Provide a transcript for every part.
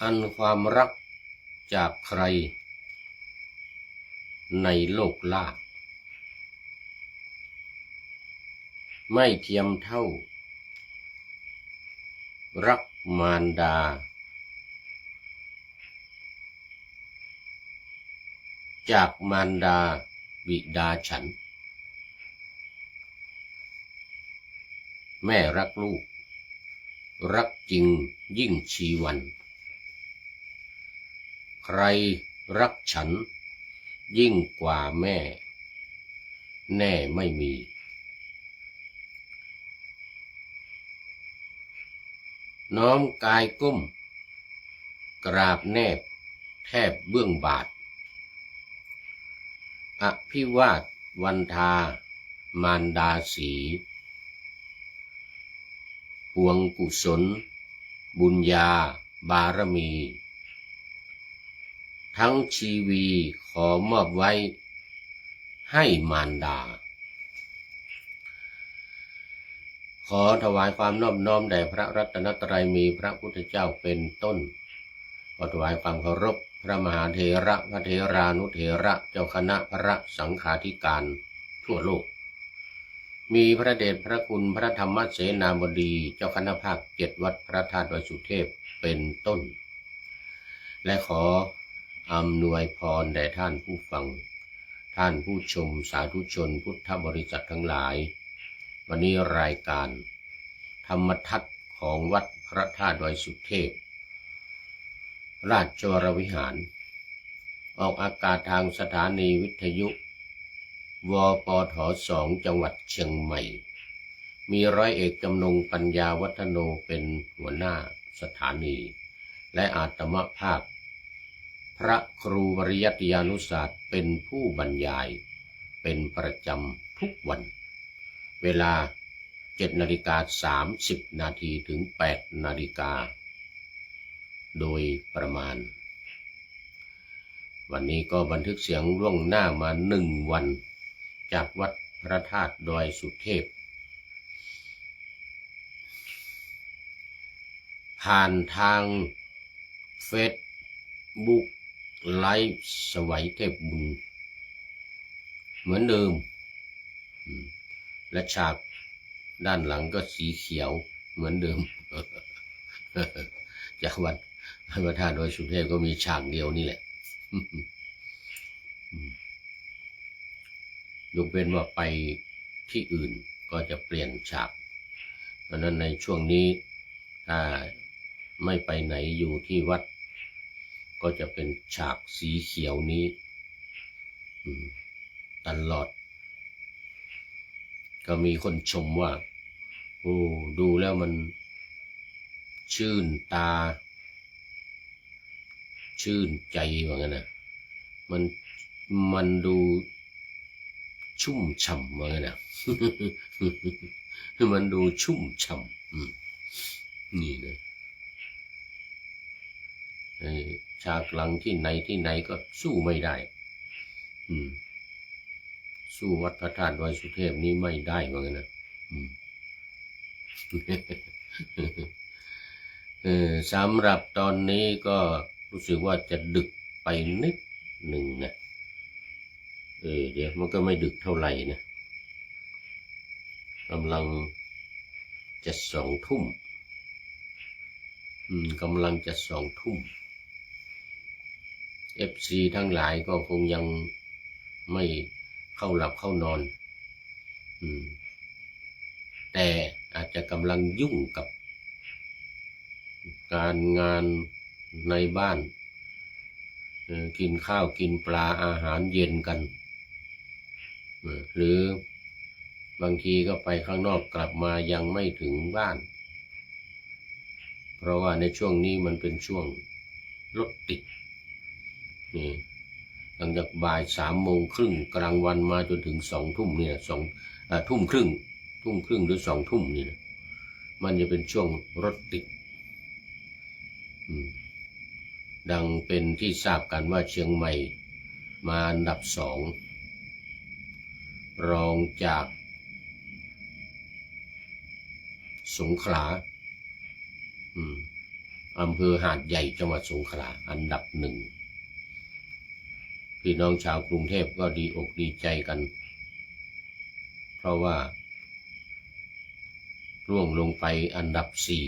อันความรักจากใครในโลกล่าไม่เทียมเท่ารักมารดาจากมารดาบิดาฉันแม่รักลูกรักจริงยิ่งชีวันใครรักฉันยิ่งกว่าแม่แน่ไม่มีน้อมกายก้มกราบแนบแทบเบื้องบาทอภิวาทวันทามารดาสีปวงกุศลบุญญาบารมีทั้งชีวีขอมอบไว้ให้มารดาขอถวายความนอบน้อมแด่พระรัตนตรัยมีพระพุทธเจ้าเป็นต้นขอถวายความเคารพพระมหาเถระพระเถรานุเถระเจ้าคณะพระสังฆาธิการทั่วโลกมีพระเดชพระคุณพระธรรมเสนาบดีเจ้าคณะภาค7วัดพระธาตุดอยสุเทพเป็นต้นและขออำนวยพรแด่ท่านผู้ฟังท่านผู้ชมสาธุชนพุทธบริษัททั้งหลายวันนี้รายการธรรมทัศน์ของวัดพระธาตุดอยสุเทพราชวรวิหารออกอากาศทางสถานีวิทยุวปท2จังหวัดเชียงใหม่มีร้อยเอกจำนงปัญญาวัฒโนเป็นหัวหน้าสถานีและอาตมภาพพระครูปริยัติยานุศาสตร์เป็นผู้บรรยายเป็นประจำทุกวันเวลา 7:30 นาทีถึง 8 นาฬิกาโดยประมาณวันนี้ก็บันทึกเสียงล่วงหน้ามา1 วันจากวัดพระธาตุดอยสุเทพผ่านทางเฟซบุ๊กไลฟ์สวัยเทพบุญเหมือนเดิมและฉากด้านหลังก็สีเขียวเหมือนเดิม จากวัดพระธาตุดอยสุเทพก็มีฉากเดียวนี่แหละ ยกเว้นว่าไปที่อื่นก็จะเปลี่ยนฉากเพราะนั้นในช่วงนี้ถ้าไม่ไปไหนอยู่ที่วัดก็จะเป็นฉากสีเขียวนี้ตลอดก็มีคนชมว่าโอ้ดูแล้วมันชื่นตาชื่นใจว่างั้นนะมันดูชุ่มฉ่ำว่างั้นนะ มันดูชุ่มฉ่ำนี่นะฉากหลังที่ไหนก็สู้ไม่ได้สู้วัดพระธาตุดอยสุเทพนี้ไม่ได้ว่างั้นนะสำหรับตอนนี้ก็รู้สึกว่าจะดึกไปนิดหนึ่งนะเดี๋ยวมันก็ไม่ดึกเท่าไหร่นะกำลังจะ2 ทุ่มกำลังจะ2 ทุ่ม FC ทั้งหลายก็คงยังไม่เข้าหลับเข้านอนแต่อาจจะกำลังยุ่งกับการงานในบ้านกินข้าวกินปลาอาหารเย็นกันหรือบางทีก็ไปข้างนอกกลับมายังไม่ถึงบ้านเพราะว่าในช่วงนี้มันเป็นช่วงรถติดนี่หลังจากบ่าย3:30กลางวันมาจนถึง2 ทุ่มเนี่ยทุ่มครึ่งหรือ2 ทุ่มนี่นะมันจะเป็นช่วงรถติดดังเป็นที่ทราบกันว่าเชียงใหม่มาอันดับ2รองจากสงขลา อำเภอหาดใหญ่จังหวัดสงขลาอันดับหนึ่งพี่น้องชาวกรุงเทพก็ดีอกดีใจกันเพราะว่าร่วงลงไปอันดับสี่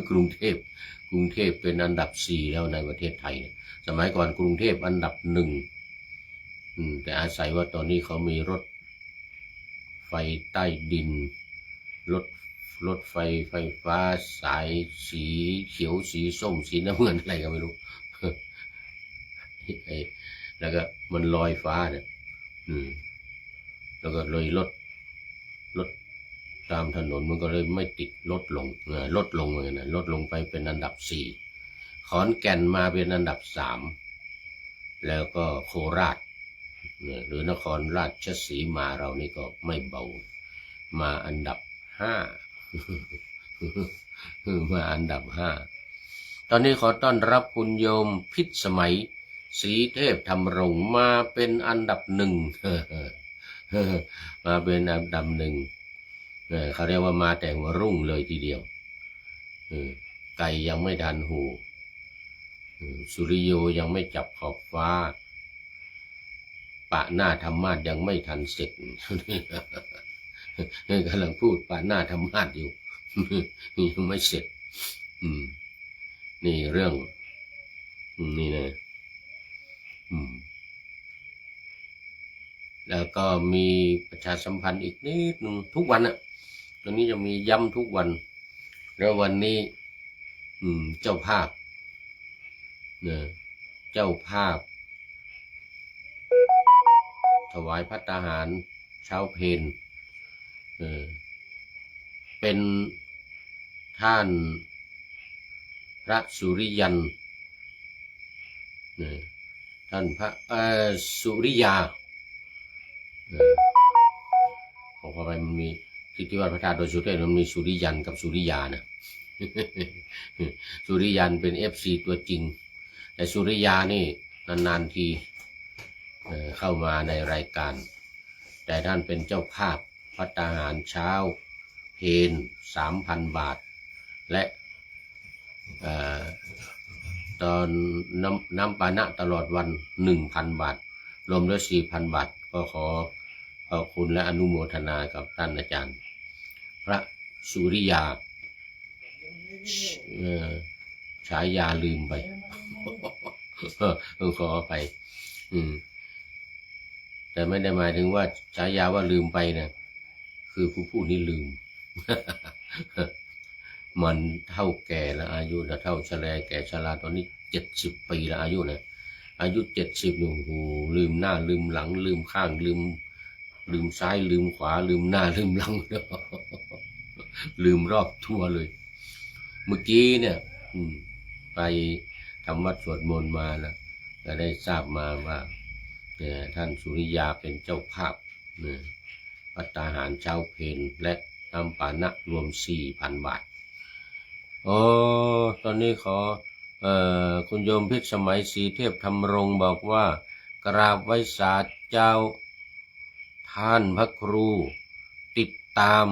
กรุงเทพเป็นอันดับสี่แล้วในประเทศไทยสมัยก่อนกรุงเทพอันดับหนึ่งแต่อาศัยว่าตอนนี้เขามีรถไฟใต้ดินรถไฟฟ้าสายสีเขียวสีส้มสีน้ำเงินอะไรก็ไม่รู้แล้วก็มันลอยฟ้าเนี่ยแล้วก็เลยรถตามถนนมันก็เลยไม่ติดลดลงเลยนะลดลงไปเป็นอันดับสี่ขอนแก่นมาเป็นอันดับสามแล้วก็โคราชหรือนครราชสีมาเรานี่ก็ไม่เบามาอันดับห้ามาอันดับห้าตอนนี้ขอต้อนรับคุณโยมพิสมัยศรีเทพธรรมรงค์มาเป็นอันดับหนึ่งมาเป็นอันดับหนึ่งเขาเรียกว่ามาแต่หัวรุ่งเลยทีเดียวไก่ยังไม่ทันหูสุริโยยังไม่จับขอบฟ้าปะหน้าธรรมาสยังไม่ทันเสร็จกำลังพูดปะหน้าธรรมาสอยู่ยังไม่เสร็จนี่เรื่องนี่นะแล้วก็มีประชาสัมพันธ์อีกนิดนึงทุกวันอ่ะตอนนี้จะมีย้ำทุกวันแล้ววันนี้เจ้าภาพเจ้าภาพถวายภัตตาหารเช้าเพลเป็นท่านพระสุริยันท่านพระสุริยาขอไปมันมีที่วัดพระธาตุดอยสุเทพมันมีสุริยันกับสุริยานะสุริยันเป็น FC ตัวจริงแต่สุริยานี่นานๆทีเข้ามาในรายการแต่ท่านเป็นเจ้าภาพภัตตาหารเช้าเพล 3,000 บาทและตอนน้ำปานะตลอดวัน 1,000 บาทรวมแล้ว 4,000 บาทก็ขอบคุณและอนุโมทนากับท่านอาจารย์พระสุริยาฉายาลืมไปขอไปแต่ไม่ได้หมายถึงว่าฉายาว่าลืมไปนะคือผู้พูดนี่ลืม มันเท่าแก่แล้วอายุนะเท่าชราแก่ชราตอนนี้70 ปีแล้วอายุนะอายุ70โอ้โหลืมหน้าลืมหลังลืมข้างลืมซ้ายลืมขวาลืมหน้าลืมหลังลืมรอบทั่วเลยเมื่อกี้เนี่ยไปทำวัดสวดมนต์มานะก็ได้ทราบมาว่าท่านสุริยาเป็นเจ้าภาพภัตตาหารเช้าเพลและน้ำปานะรวม 4,000 บาทตอนนี้ขอคุณโยมพิสมัยศรีเทพธรรมรงค์บอกว่ากราบไว้สาธุเจ้าท่านพระครูติดตาม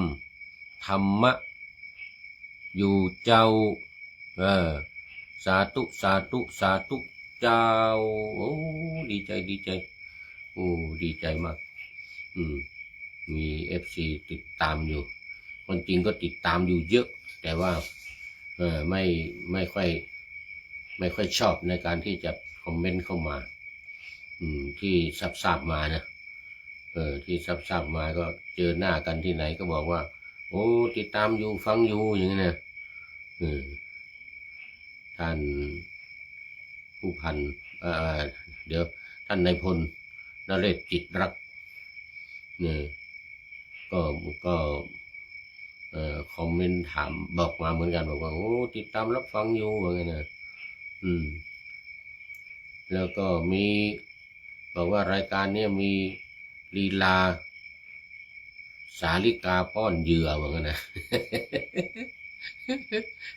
ธรรมะอยู่เจ้าสาธุสาธุสาธุเจ้าโอ้ดีใจโอ้ดีใจมากมี FC ติดตามอยู่คนจริงก็ติดตามอยู่เยอะแต่ว่าไม่ค่อยชอบในการที่จะคอมเมนต์เข้ามาที่ทราบมานะที่ทราบมาก็เจอหน้ากันที่ไหนก็บอกว่าโอ้ติดตามอยู่ฟังอยู่อย่างนี้นะท่านผู้พันเดี๋ยวท่านนายพลนเรศจิตรักเนี่ยก็คอมเมนต์ถามบอกมาเหมือนกันบอกว่าโอ้ติดตามรับฟังอยู่ว่าไงนะแล้วก็มีบอกว่ารายการนี้มีลีลาสาลิกาป้อนเหยื่อว่างั้นนะ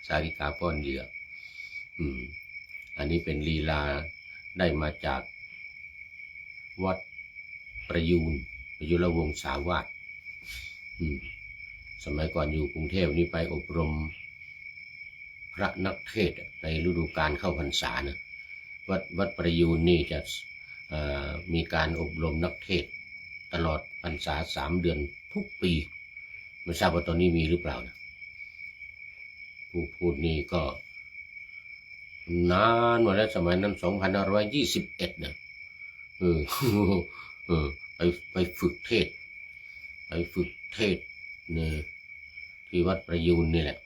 สาลิกาป้อนเหยื่ออันนี้เป็นลีลาได้มาจากวัดประยูรวงศาวาสสมัยก่อนอยู่กรุงเทพนี่ไปอบรม พระนักเทศน์ในฤดูกาลเข้าพรรษานะวัดประยูนนี่จะมีการอบรมนักเทศน์ตลอดพรรษา3 เดือนทุกปีไม่ทราบว่าตอนนี้มีหรือเปล่านะผู้พูดนี่ก็นานมาแล้วสมัยนั้น2521นะเออไปฝึกเทศเนี่ยที่วัดประยูนนี่แหละ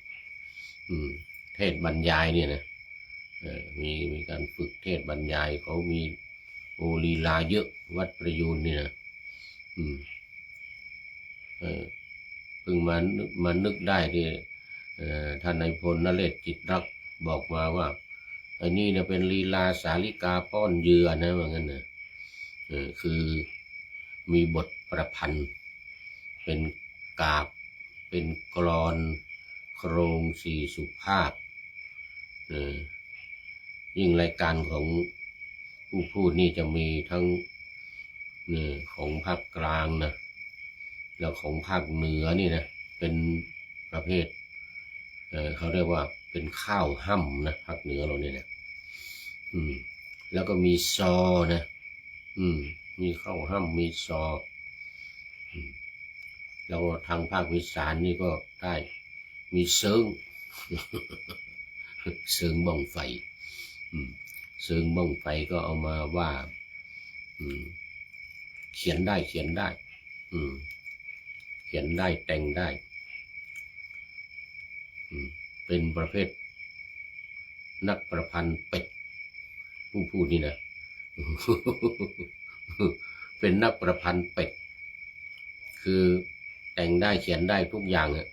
เทศบรรยายเนี่ยนะมีการฝึกเทศบรรยายเขามีลีลาเยอะวัดประยูนนี่นะเพิ่งมานึกได้ที่ท่านนายพลนเรศจิตรักบอกมาว่าไอ้นี่เนี่ยเป็นลีลาสาลิกาป้อนเหยื่อนะว่างั้นนะคือมีบทประพันธ์เป็นกาบเป็นกลอนโครงสี่สุภาพยิ่งรายการของผู้พูดนี่จะมีทั้งของภาคกลางนะแล้วของภาคเหนือนี่นะเป็นประเภทเขาเรียกว่าเป็นข้าวห่ำนะภาคเหนือเราเนี่ยนะแล้วก็มีซอนะมีข้าวห่ำมีซอแล้วทางภาคอีสานนี่ก็ได้มีเซิงบ้องไฟเซิงบ้องไฟก็เอามาว่าเขียนได้แต่งได้เป็นประเภทนักประพันธ์เป็ดผู้พูดนี่นะ เป็นนักประพันธ์เป็ดคือแต่งได้เขียนได้ทุกอย่างอ่ะ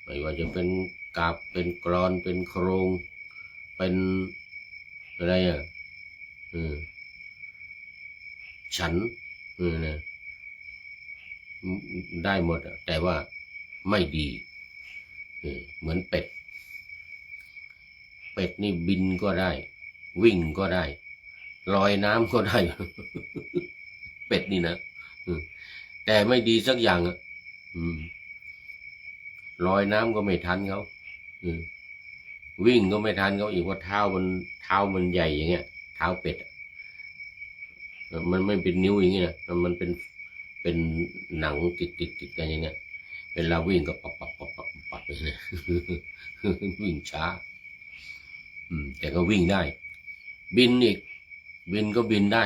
ไม่ว่าจะเป็นกาบเป็นกลอนเป็นโครงเป็นอะไรอ่ะฉันนะได้หมดแต่ว่าไม่ดีเหมือนเป็ดนี่บินก็ได้วิ่งก็ได้ลอยน้ำก็ได้ เป็ดนี่นะแต่ไม่ดีสักอย่างอ่ะลอยน้ำก็ไม่ทันเขาวิ่งก็ไม่ทันเขาอีกว่าเท้ามันใหญ่อย่างเงี้ยเท้าเป็ดมันไม่เป็นนิ้วอย่างเงี้ยนะมันเป็นหนังติดกันอย่างเงี้ยเวลาวิ่งก็ปับไปเลย วิ่งช้าแต่ก็วิ่งได้บินอีกบินก็บินได้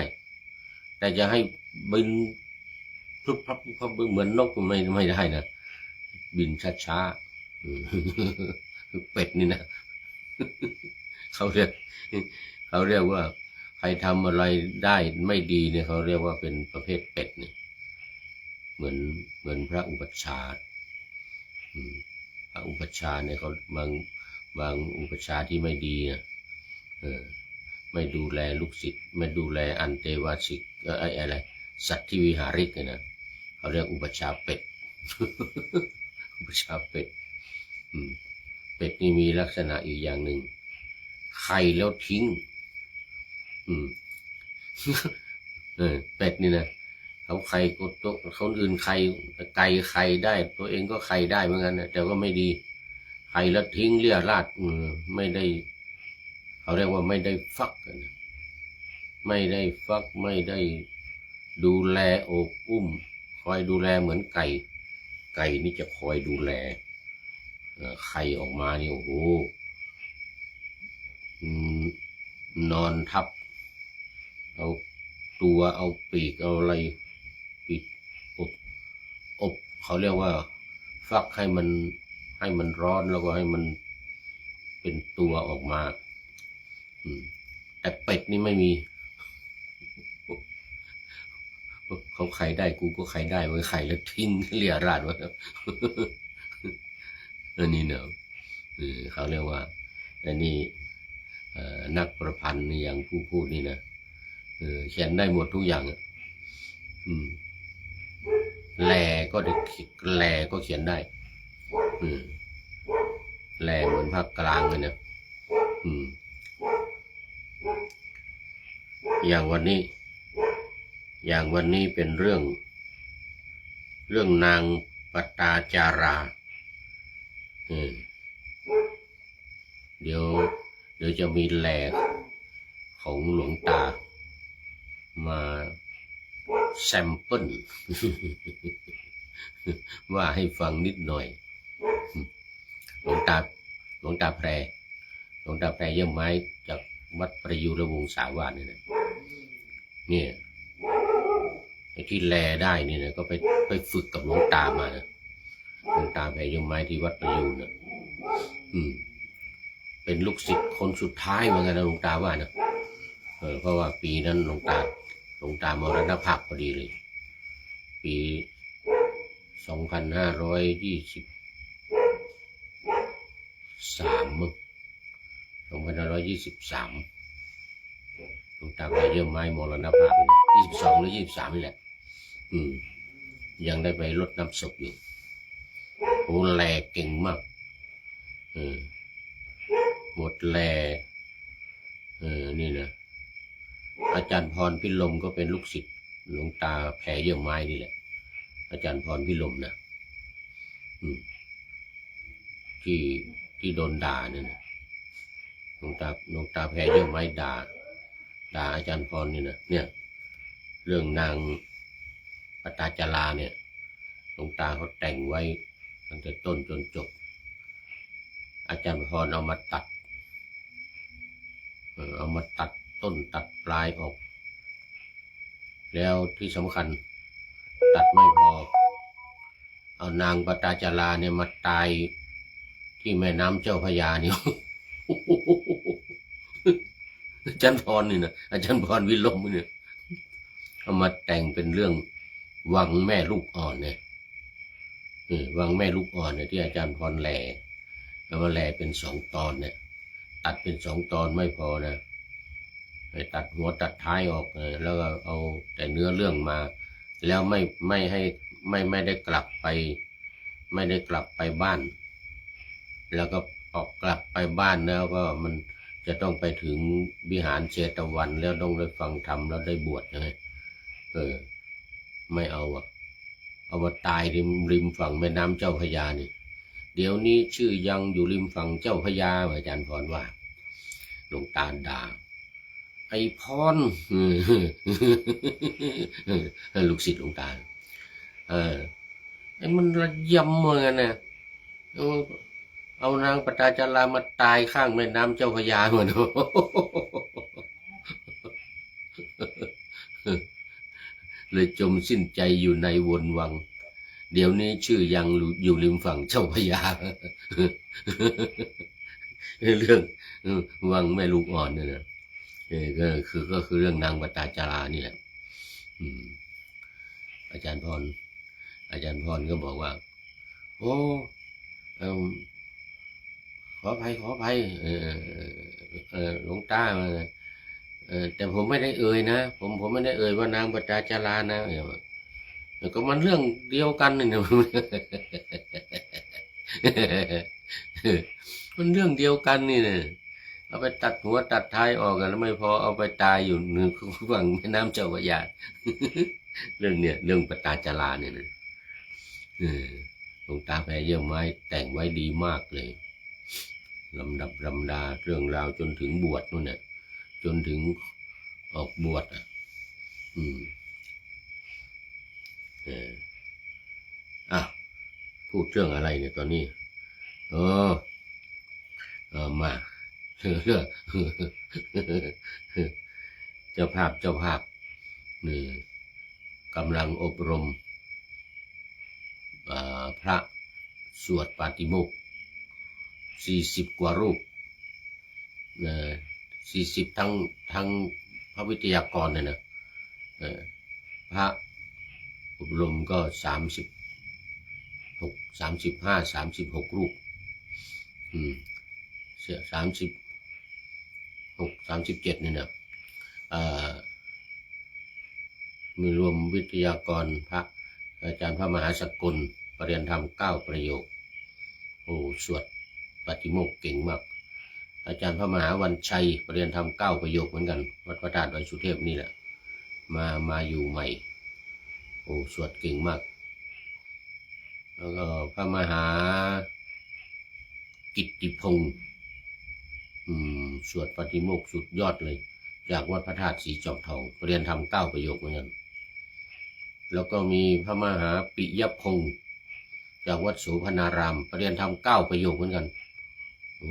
แต่จะให้บินพึบพับเหมือนนกไม่ได้นะบินช้าเป็ดนี่นะ เขาเรียกว่าใครทำอะไรได้ไม่ดีเนี่ยเขาเรียกว่าเป็นประเภทเป็ดเนี่ยเหมือนพระอุปัชฌาย์พระอุปัชฌาย์เนี่ยเขาบางอุปัชฌาย์ที่ไม่ดีนะไม่ดูแลลูกศิษย์ไม่ดูแลอันเตวาสิกอะไรสัตว์ที่วิหาริกนะเขาเรียกอุปัชฌาย์เป็ด อุปัชฌาย์เป็ดเป็ดนี่มีลักษณะอีกอย่างหนึ่งไข่แล้วทิ้งเป็ดนี่นะเขาไข่ก็ตัวคนอื่นไก่ไข่ได้ตัวเองก็ไข่ได้เหมือนกันนะแต่ก็ไม่ดีไข่แล้วทิ้งเลี่ยราดไม่ได้เขาเรียกว่าไม่ได้ฟักกันไม่ได้ฟักไม่ได้ดูแลโอบอุ้มคอยดูแลเหมือนไก่นี่จะคอยดูแลไข่ออกมานี่โอ้โหนอนทับเอาตัวเอาปีกเอาอะไรปิดอบเขาเรียกว่าฟักให้มันร้อนแล้วก็ให้มันเป็นตัวออกมาแต่เป็ดนี่ไม่มีเขาไข่ได้กูก็ไข่ได้ไว้ไข่แล้วทิ้งเลี่ยราดไว้อันนี้เนอะเขาเรียกว่าอันนี้นักประพันธ์อย่างผู้พูดนี่นะเขียนได้หมดทุกอย่างแลก็เขียนได้แลเหมือนภาคกลางเลยนะอย่างวันนี้เป็นเรื่องนางปตาจารา เดี๋ยวจะมีแหล่ของหลวงตามาแซมเปิล ว่าให้ฟังนิดหน่อยหลวงตาหลวงตาแพรเยี่ยมไม้จากวัดประยุรวงศาวาสเนี่ยไอ้ที่แลได้นี่นะก็ไปฝึกกับหลวงตามานะหลวงตาแพรเยี่ยมไม้ที่วัดประยุนะเป็นลูกศิษย์คนสุดท้ายเหมือนกันนะหลวงตาว่านะเพราะว่าปีนั้นหลวงตามรณภาพพอดีเลยปี2523มั้ง2523หลวงตาแพรเยี่ยมไม้มรณภาพ22หรือ23นี่แหละยังได้ไปรดน้ำศพอยู่โอ้แลเก่งมากหมดแลนี่นะอาจารย์พรพิลมก็เป็นลูกศิษย์หลวงตาแพรเยี่ยมไม้นี่แหละอาจารย์พรพิลมนะที่โดนด่าเนี่ยนะหลวงตาแพรเยี่ยมไม้ด่าอาจารย์พรนี่นะเนี่ยเรื่องนางปตาจาราเนี่ยหลวงตาเขาแต่งไว้ตั้งแต่ต้นจนจบอาจารย์พรเอามาตัดต้นตัดปลายออกแล้วที่สำคัญตัดไม่พอเอานางปตาจาราเนี่ยมาตายที่แม่น้ำเจ้าพระยาเนี่ย อาจารย์พรนี่นะอาจารย์พรวิลมเนี่ยเอามาแต่งเป็นเรื่องวังแม่ลูกอ่อนเนี่ยวังแม่ลูกอ่อนเนี่ยที่อาจารย์พรแหล่เอามาแหล่เป็น2 ตอนเนี่ยตัดเป็น2 ตอนไม่พอนะไปตัดหัวตัดท้ายออกแล้วก็เอาแต่เนื้อเรื่องมาแล้วไม่ได้กลับไปบ้านแล้วก็ออกกลับไปบ้านแล้วก็มันจะต้องไปถึงวิหารเชตวันแล้วต้องได้ฟังธรรมแล้วได้บวชยังไงไม่เอามาตายริมฝั่งแม่น้ำเจ้าพระยานี่เดี๋ยวนี้ชื่อยังอยู่ริมฝั่งเจ้าพระยาอาจารย์พรว่าหลวงตาด่าไอ้พร ลูกศิษย์หลวงตาไอ้มันระยำเหมือนกันนะเอานางปตาจารามาตายข้างแม่น้ำเจ้าพระยาเหมือน เลยจมสิ้นใจอยู่ในวนวังเดี๋ยวนี้ชื่อยังอยู่ริมฝั่งเจ้าพระยา เรื่องวังแม่ลูกอ่อนเนี่ยนะก็คือเรื่องนางปตาจารานี่แหละอาจารย์พรก็บอกว่าโอ้ขออภัยหลวงตาแต่ผมไม่ได้เอ่ยนะผมไม่ได้เอ่ยว่านางปตาจารานะก็มันเรื่องเดียวกันนี่นะ มันเรื่องเดียวกันนี่นะเอาไปตัดหัวตัดท้ายออกกันแล้วไม่พอเอาไปตายอยู่เหนือฝั่งแม่น้ำเจ้าพระยา เรื่องปตาจาราเนี่ยนะหลวงตาแพรเยี่ยมไม้แต่งไว้ดีมากเลยลำดับลำดาเรื่องราวจนถึงบวชนู่นเนี่ยจนถึงออกบวชพูดเรื่องอะไรเนี่ยตอนนี้มาเรื่องเจ้าภาพนี่กำลังอบรมพระสวดปาฏิโมกข์40 กว่ารูป40ทั้งพระวิทยากรเนี่ยนะพระอบรมก็36 รูป37เนี่ยนะมีรวมวิทยากรพระอาจารย์พระมหาสกลปริยนธรรม9 ประโยคโอ้สวดปาฏิโมกข์เก่งมากอาจารย์พระมหาวันชัยปริยนธรรม9 ประโยคเหมือนกันวัดพระธาตุดอยสุเทพนี่แหละมาอยู่ใหม่โอ้สวดเก่งมากแล้วก็พระมหากิตติพงศ์ สวดปาฏิโมกข์สุดยอดเลยจากวัดพระธาตุสีจอมทองเรียนทำ9 ประโยคเหมือนกันแล้วก็มีพระมหาปิยพงศ์จากวัดโสภณารามเรียนทำ9 ประโยคเหมือนกันโอ้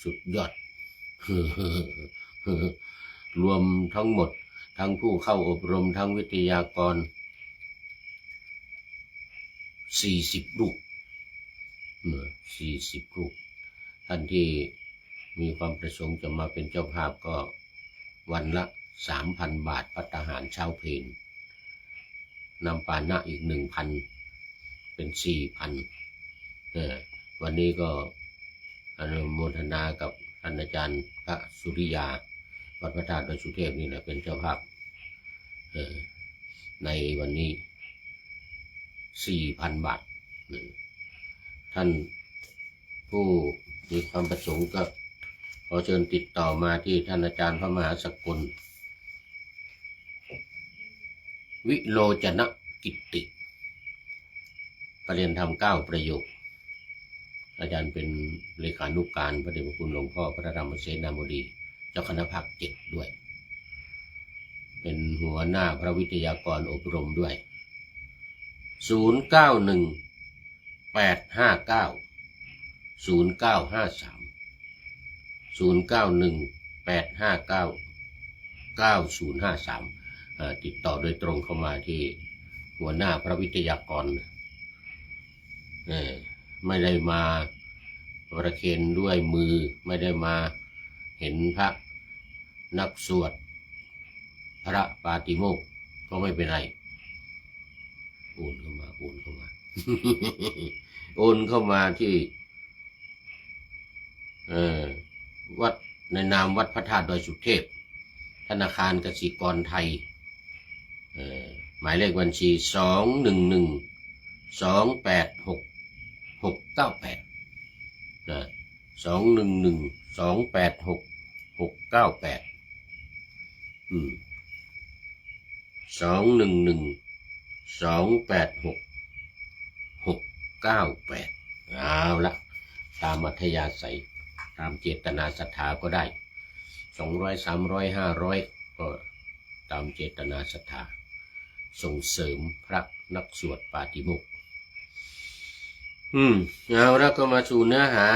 สุดยอด รวมทั้งหมดทั้งผู้เข้าอบรมทั้งวิทยากร40 รูป40 รูปท่านที่มีความประสงค์จะมาเป็นเจ้าภาพก็วันละ 3,000 บาทภัตตาหารเช้าเพลนำปานะอีก 1,000 เป็น 4,000วันนี้ก็อนุโมทนากับท่านอาจารย์พระสุริยาวัดพระธาตุดอยสุเทพนี่แหละเป็นเจ้าภาพในวันนี้ 4,000 บาทท่านผู้มีความประสงค์ก็ขอเชิญติดต่อมาที่ท่านอาจารย์พระมหาสกลวิโรจนกิตติประเรียนธรรม9 ประโยคอาจารย์เป็นเลขานุการพระเดชพระคุณหลวงพ่อพระธรรมเสนาบดีเจ้าคณะภาค 7ด้วยเป็นหัวหน้าพระวิทยากรอบรมด้วย0918590953 0918599053ติดต่อโดยตรงเข้ามาที่หัวหน้าพระวิทยากรไม่ได้มาประเคนด้วยมือไม่ได้มาเห็นพระนักสวดพระปาติโมกข์ก็ไม่เป็นไรโอนเข้ามา โอนเข้ามาที่วัดในนามวัดพระธาตุดอยสุเทพธนาคารกสิกรไทยหมายเลขบัญชี211286698นะ211286698 211286698เอาละตามอัธยาศัยตามเจตนาศรัทธาก็ได้200 300 500ก็ตามเจตนาศรัทธาส่งเสริมพระนักสวดปาฏิโมกข์เอาแล้วก็มาสู่เนื้อหา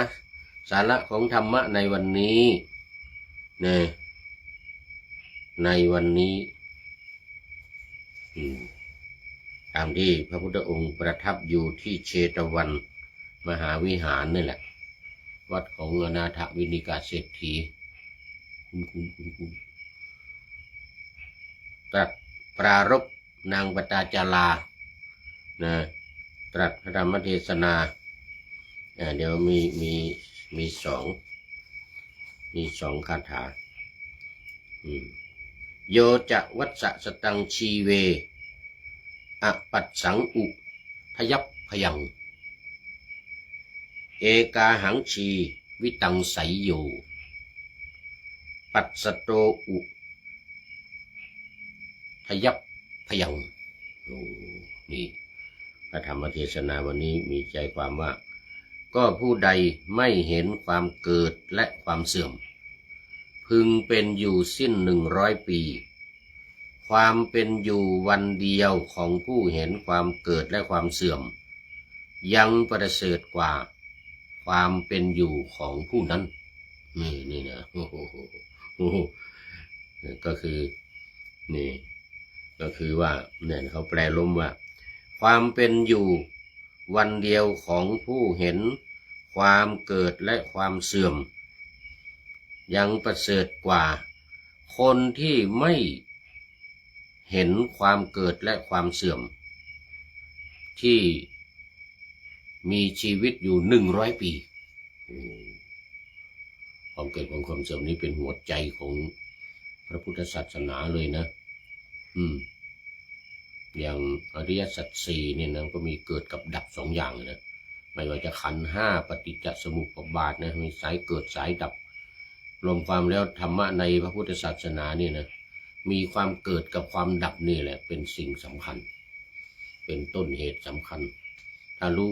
สาระของธรรมะในวันนี้ในวันนี้ตามที่พระพุทธองค์ประทับอยู่ที่เชตวันมหาวิหารนี่แหละวัดของอนาถวินิกาเศรษฐีตรัสปรารภนางปตาจาราตรัสพระธรรมเทศนาเดี๋ยวมีสองคาถาโยจะวัสสะสตังชีเวอปัสสังอุทยัพพยังเอกาหังชีวิตังไสโยปัสสโตอุทยัพพยังนี่พระธรรมเทศนาวันนี้มีใจความว่าก็ผู้ใดไม่เห็นความเกิดและความเสื่อมพึงเป็นอยู่สิ้น100 ปีความเป็นอยู่วันเดียวของผู้เห็นความเกิดและความเสื่อมยังประเสริฐกว่าความเป็นอยู่ของผู้นั้นนี่นะก็คือนี่ก็คือว่าเนี่ยเขาแปลล้มว่าความเป็นอยู่วันเดียวของผู้เห็นความเกิดและความเสื่อมยังประเสริฐกว่าคนที่ไม่เห็นความเกิดและความเสื่อมที่มีชีวิตอยู่100 ปีความเกิดของความเสื่อมนี้เป็นหัวใจของพระพุทธศาสนาเลยนะอย่างอริยสัจ 4เนี่ยนะก็มีเกิดกับดับ2 อย่างนะไม่ว่าจะขันธ์ 5ปฏิจจสมุปบาทนะมีสายเกิดสายดับรวมความแล้วธรรมะในพระพุทธศาสนาเนี่ยนะมีความเกิดกับความดับนี่แหละเป็นสิ่งสำคัญเป็นต้นเหตุสำคัญถ้ารู้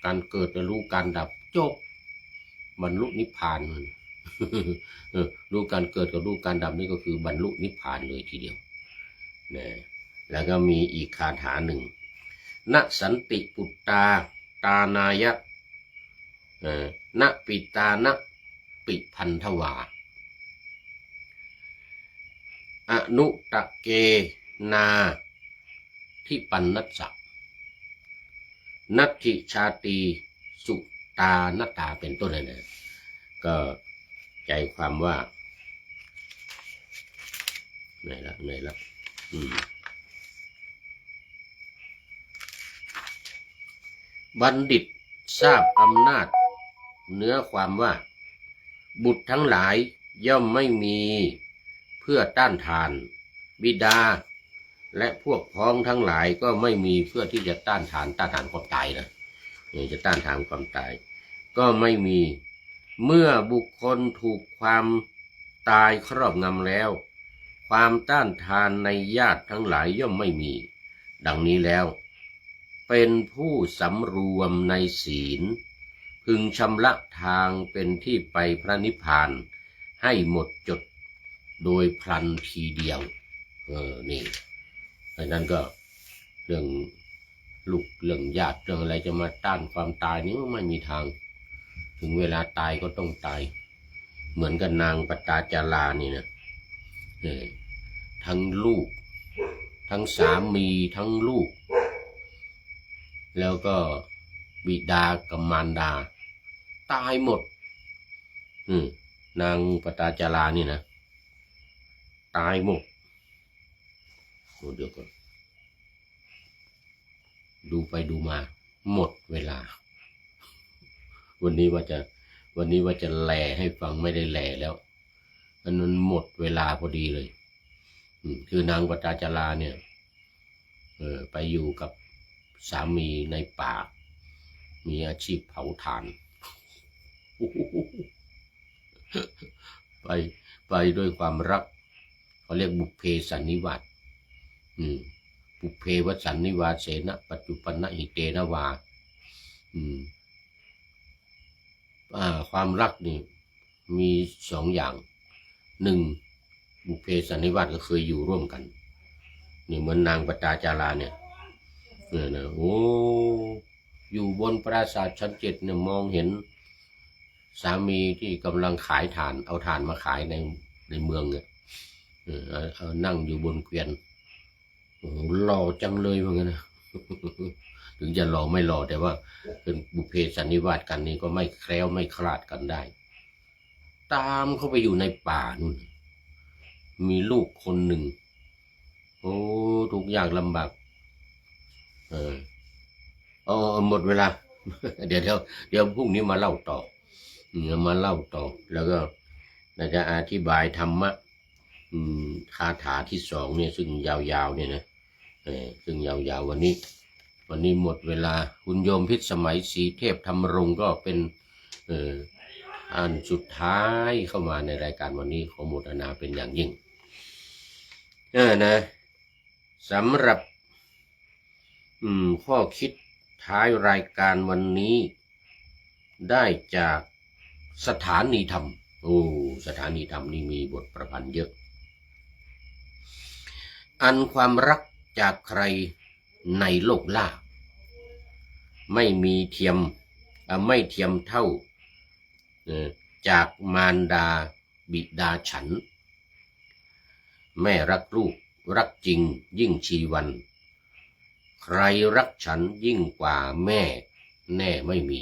การเกิดและรู้การดับจบ บรรลุนิพพาน รู้การเกิดกับรู้การดับนี่ก็คือบรรลุนิพพานเลยทีเดียวนะแล้วก็มีอีกคาถาหนึ่งณสันติปุตตาตานายะณปิตาณปิพันธวาอนุตะเกนาทิปันนัสสะนัตถิชาตีสุตานตาเป็นต้นเลยนะก็ใจความว่าไหนละบัณฑิตทราบอำนาจเนื้อความว่าบุตรทั้งหลายย่อมไม่มีเพื่อต้านทานบิดาและพวกพ้องทั้งหลายก็ไม่มีเพื่อที่จะต้านทานความตายนะจะต้านทานความตายก็ไม่มีเมื่อบุคคลถูกความตายครอบงำแล้วความต้านทานในญาติทั้งหลายย่อมไม่มีดังนี้แล้วเป็นผู้สำรวมในศีลพึงชำระทางเป็นที่ไปพระนิพพานให้หมดจดโดยพลันทีเดียวนี่ดังนั้นก็เรื่องลูกเรื่องญาติเรื่องอะไรจะมาต้านความตายนี้ไม่มีทางถึงเวลาตายก็ต้องตายเหมือนกับนางปตาจารานี่นะทั้งลูกทั้งสามีทั้งลูกแล้วก็บิดากับมารดาตายหมดนางปตาจารานี่นะตายหมดเดี๋ยวก่อนดูไปดูมาหมดเวลาวันนี้ว่าจะแลให้ฟังไม่ได้แลแล้วอันนั้นหมดเวลาพอดีเลยคือนางปตาจาราเนี่ยไปอยู่กับสามีในป่ามีอาชีพเผาถ่าน ไปด้วยความรักเขาเรียกบุพเพสันนิวาสบุพเพวสันนิวาเสนะปัจจุปันนะหิเตนะวาความรักนี่มีสองอย่างหนึ่งบุพเพสันนิวาสก็เคยอยู่ร่วมกันนี่เหมือนนางปตาจาราเนี่ยนะโอ้อยู่บนปราสาทชั้น7เนี่ยมองเห็นสามีที่กำลังขายถ่านเอาถ่านมาขายในเมืองเนี่ยนั่งอยู่บนเกวียนหล่อจังเลยว่างั้นนะ ถึงจะหล่อไม่หล่อแต่ว่าเป็นบุพเพสันนิวาสกันนี่ก็ไม่แคล้วไม่คลาดกันได้ตามเข้าไปอยู่ในป่านู่นมีลูกคนหนึ่งโอ้ทุกอย่างลำบากหมดเวลา เดี๋ยวพรุ่งนี้มาเล่าต่อแล้วก็น่าจะอธิบายธรรมะคาถาที่2เนี่ยซึ่งยาวๆเนี่ยนะซึ่งยาวๆวันนี้หมดเวลาคุณโยมพิสมัยศรีเทพธรรมรงค์ก็เป็นอันสุดท้ายเข้ามาในรายการวันนี้ขอโมทนาเป็นอย่างยิ่งนะสำหรับข้อคิดท้ายรายการวันนี้ได้จากสถานีธรรมสถานีธรรมนี่มีบทประพันธ์เยอะอันความรักจากใครในโลกล่าไม่มีไม่เทียมเท่าจากมารดาบิดาฉันแม่รักลูกรักจริงยิ่งชีวันใครรักฉันยิ่งกว่าแม่แน่ไม่มี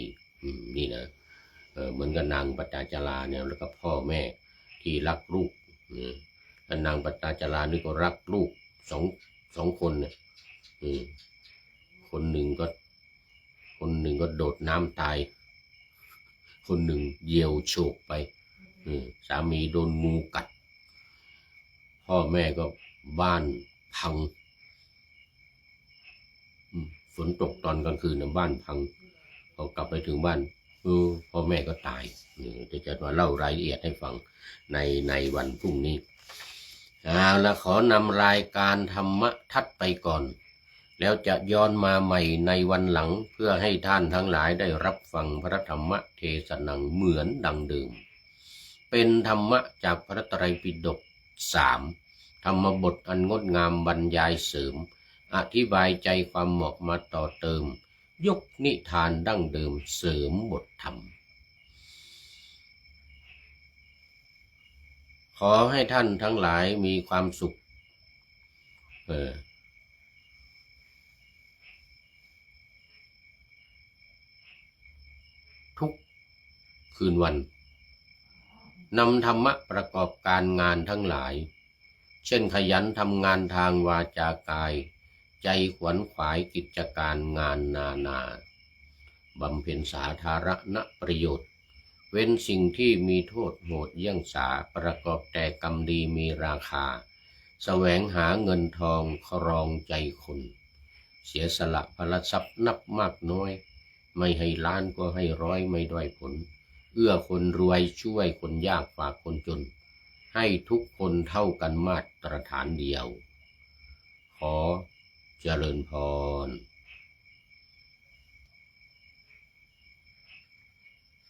นี่นะเหมือนกับนางปตาจาราเนี่ยแล้วก็พ่อแม่ที่รักลูกแล้วนางปตาจารานี่ก็รักลูกสองคนเนี่ยคนหนึ่งก็โดดน้ำตายคนหนึ่งเหยี่ยวโฉกไปสามีโดนงูกัดพ่อแม่ก็บ้านพังฝนตกตอนกลางคืนนะบ้านพังพอกลับไปถึงบ้านพ่อแม่ก็ตายจะมาเล่ารายละเอียดให้ฟังในวันพรุ่งนี้แล้วขอนำรายการธรรมะทัดไปก่อน แล้วจะย้อนมาใหม่ในวันหลังเพื่อให้ท่านทั้งหลายได้รับฟังพระธรรมเทศนาเหมือนดังเดิมเป็นธรรมะจากพระไตรปิฎก3ธรรมบทอันงดงามบรรยายเสริมอธิบายใจความเหมาะมาต่อเติมยกนิทานดั้งเดิมเสริมบทธรรมขอให้ท่านทั้งหลายมีความสุขทุกคืนวันนำธรรมะประกอบการงานทั้งหลายเช่นขยันทำงานทางวาจากายใจขวนขวายกิจการงานนาบำเพ็ญสาธารณประโยชน์เว้นสิ่งที่มีโทษโหดเยี่ยงสาประกอบแต่กรรมดีมีราคาแสวงหาเงินทองครองใจคนเสียสละพลทรัพย์นับมากน้อยไม่ให้ล้านก็ให้ร้อยไม่ด้อยผลเอื้อคนรวยช่วยคนยากฝากคนจนให้ทุกคนเท่ากันมาตรฐานเดียวขอเจริญพร